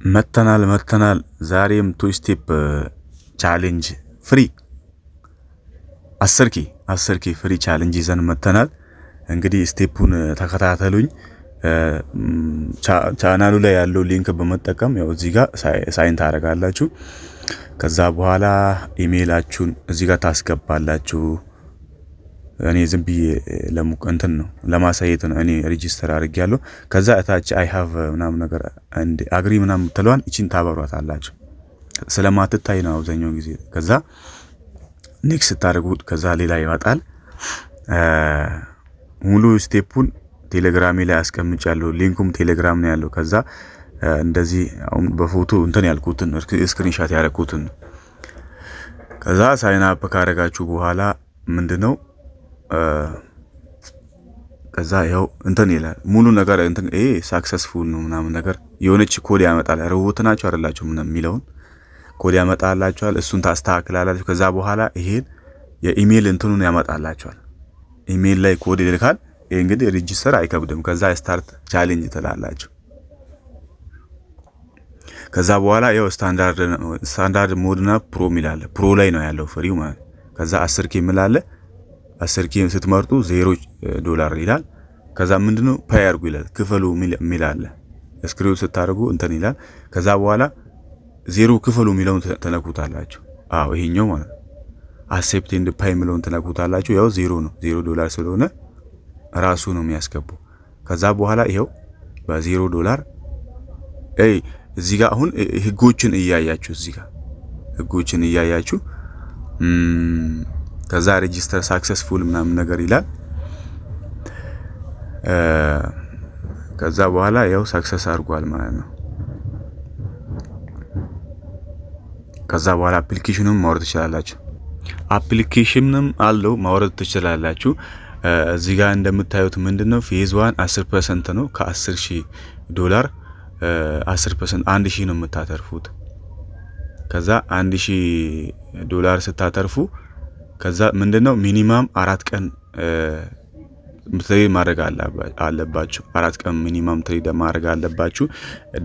መተናል ዛሬም ቱ ስቴፕ ቻሌንጅ ፍሪ 10K ፍሪ ቻሌንጅ ይዘን መተናል። እንግዲህ ስቴፑን ተከታተሉኝ። ቻናሉ ላይ ያለው ሊንክ በመጠቀም ያው እዚህ ጋር ሳይን ታደርጋላችሁ። ከዛ በኋላ ኢሜይላችሁን እዚህ ጋር ታስገባላችሁ። እኔ ዝም ብዬ ለሙቀንተን ነው ለማሳየት ነው እኔ ሬጂስተር አድርጌያለሁ። ከዛ እታች አይ ሃቭ ምናምን ነገር አንድ አግሪ ምናምን ተለዋን እቺን ታበሯታላችሁ። ስለማትታይ ነው አብዛኛው ጊዜ። ከዛ ኔክስት ታደርጉት። ከዛ ሌላ ይመጣል። ሙሉ ስቴፑን ቴሌግራም ላይ አስቀምጫለሁ። ሊንኩም ቴሌግራም ነው ያለው። ከዛ እንደዚህ አሁን በፎቶ እንትን ያልኩትን ስክሪንሻት ያደረኩትን ከዛ ሳይን አፕ ካደረጋችሁ በኋላ ምንድነው ከዛ ያው እንትን ይላል ሙሉ ነገር እንትን ሳክሰስፉል ነው ምናምን ነገር የሆነች ኮድ ያመጣል። ሮቦት ናችሁ አይደላችሁ ምናምን የሚለውን ኮድ ያመጣላችኋል። እሱን ታስተካክላላችሁ። ከዛ በኋላ ይሄን የኢሜል እንትኑን ያመጣላችኋል። ኢሜል ላይ ኮድ ይልካል። ይሄ እንግዲህ ሬጂስተር አይከብድም። ከዛ ስታርት ቻሌንጅ ትላላችሁ። ከዛ በኋላ ያው ስታንዳርድ ሞድና ፕሮ ሚላለ ፕሮ ላይ ነው ያለው ፍሪው ማለት። ከዛ 10K ሚላለ 10K ስትመርጡ $0 ይላል። ከዛ ምንድነው ፓይ አርጉ ይላል። ክፈሉ ሚላለ ስክሪው ስታደርጉ እንትን ይላል። ከዛ በኋላ 0 ክፈሉ ሚለውን ተነኩታላችሁ። አዎ ይሄኛው ማለት አክሴፕት ኤንድ ፓይ ሚለውን ተነኩታላችሁ። ያው $0 ስለሆነ ራሱ ነው የሚያስገባው። ከዛ በኋላ ይሄው በ$0 እዚህ ጋር አሁን ህጎችን እያያችሁ እዚህ ጋር ህጎችን እያያችሁ ከዛ ሬጂስተር ሳክሰስፉል ምናምን ነገር ይላል። ከዛ በኋላ ያው ሳክሰስ አድርጓል ማለት ነው። ከዛ በኋላ አፕሊኬሽኑን ማውረድ ትችላላችሁ። አፕሊኬሽንም አለው ማውረድ ትችላላችሁ። እዚህ ጋር እንደምታዩት ምንድነው ፌዝ 1 10% ነው። ከ$10,000 10% 1000 ነው የምታተርፉት። ከዛ $1000 ስታተርፉ ከዛ ምንድነው ሚኒማም 4 ቀን ትሬድ ማድረግ አለባችሁ። 4 ቀን ሚኒማም ትሬድ ማድረግ አለባችሁ።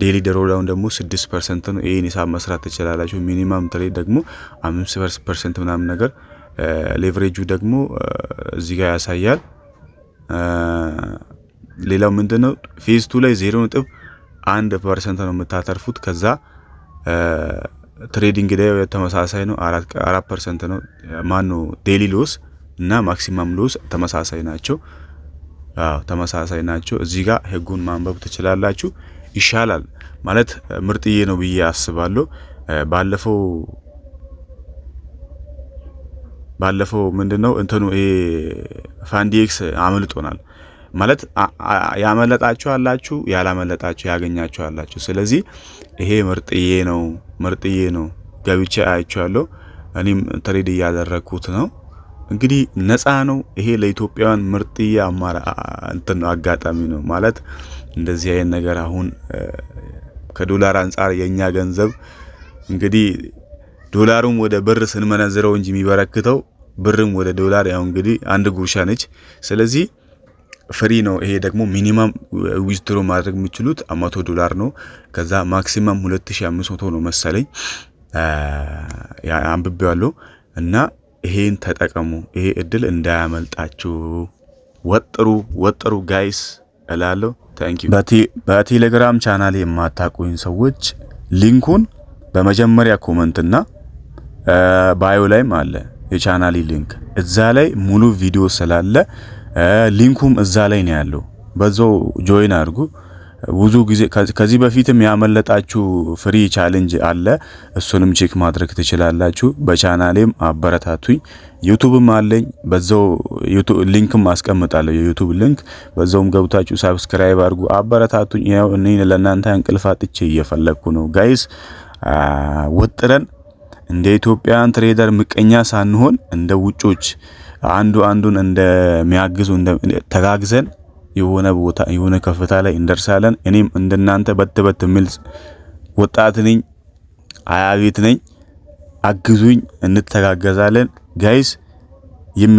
ዴሊ ደሮዳውን ደግሞ 6% ነው። ይሄን ሂሳብ መስራት ትችላላችሁ። ሚኒማም ትሬድ ደግሞ 5% ምናምን ነገር ሌቨሬጁ ደግሞ እዚህ ጋር ያሳያል። ሌላው ምንድነው ፌዝ 2 ላይ 0.1% ነው የምታተርፉት። ከዛ ትሬዲንግ ላይ ተመሳሳይ ነው 4% ነው። ማነው ዴሊ ሎስ እና ማክሲመም ሎስ ተመሳሳይ ናቸው። ተመሳሳይ ናቸው። እዚህ ጋር ህጉን ማንበብ ትችላላችሁ። ይሻላል ማለት ምርጥዬ ነው ብዬ አስባለሁ። ባለፈው ምንድነው እንትኑ ፋንዲኤክስ አመልጦናል ማለት ያመለጣችሁ አላችሁ፣ ያላመለጣችሁ ያገኛችሁ አላችሁ። ስለዚህ ይሄ ምርጥዬ ነው ገብቼ አይቻለሁ። እኔም ትሬድ እያደረኩት ነው። እንግዲህ ነፃ ነው። ይሄ ለኢትዮጵያውያን ምርጥዬ እንትን አጋጣሚ ነው ማለት እንደዚህ አይነት ነገር አሁን ከዶላር አንፃር የኛ ገንዘብ እንግዲህ ዶላሩም ወደ ብር ስንመነዝረው እንጂ የሚበረክተው ብርም ወደ ዶላር ያው እንግዲህ አንድ ጉርሻ ነች። ስለዚህ ፍሪ ነው። ይሄ ደግሞ ሚኒማም ዊዝድሮ ማድረግ የምትችሉት $100 ነው። ከዛ ማክሲማም 2500 ነው መሰለኝ አንብቤዋለሁ። እና ይሄን ተጠቀሙ። ይሄ እድል እንዳያመልጣችሁ። ወጥሩ ጋይስ እላለሁ። ታንኪ ዩ። በቴሌግራም ቻናል የማታውቁኝ ሰዎች ሊንኩን በመጀመሪያ ኮሜንትና ባዮ ላይም አለ የቻናሊ ሊንክ። እዛ ላይ ሙሉ ቪዲዮ ስላለ ሊንኩም እዛ ላይ ነው ያለው። በዛው ጆይን አድርጉ። ብዙ ጊዜ ከዚህ በፊትም ያመለጣችሁ ፍሪ ቻሌንጅ አለ። እሱንም ቼክ ማድረግ ትችላላችሁ። በቻናሌም አበረታቱኝ። ዩቲዩብም አለኝ። በዛው ዩቲዩብ ሊንክም አስቀምጣለሁ፣ የዩቲዩብ ሊንክ። በዛውም ገብታችሁ ሰብስክራይብ አድርጉ፣ አበረታቱኝ። ያው እኔ ለእናንተ እንቅልፍ አጥቼ እየፈለኩ ነው ጋይስ። ወጥረን እንደ ኢትዮጵያን ትሬደር ምቀኛ ሳንሆን እንደ ውጮች አንዱን እንደሚያግዙ ተጋግዘን የሆነ ቦታ የሆነ ከፍታ ላይ እንደርሳለን። እኔም እንደናንተ በት ምልጽ ወጣት ነኝ፣ አያቤት ነኝ። አግዙኝ፣ እንተጋገዛለን ጋይስ። ይሜ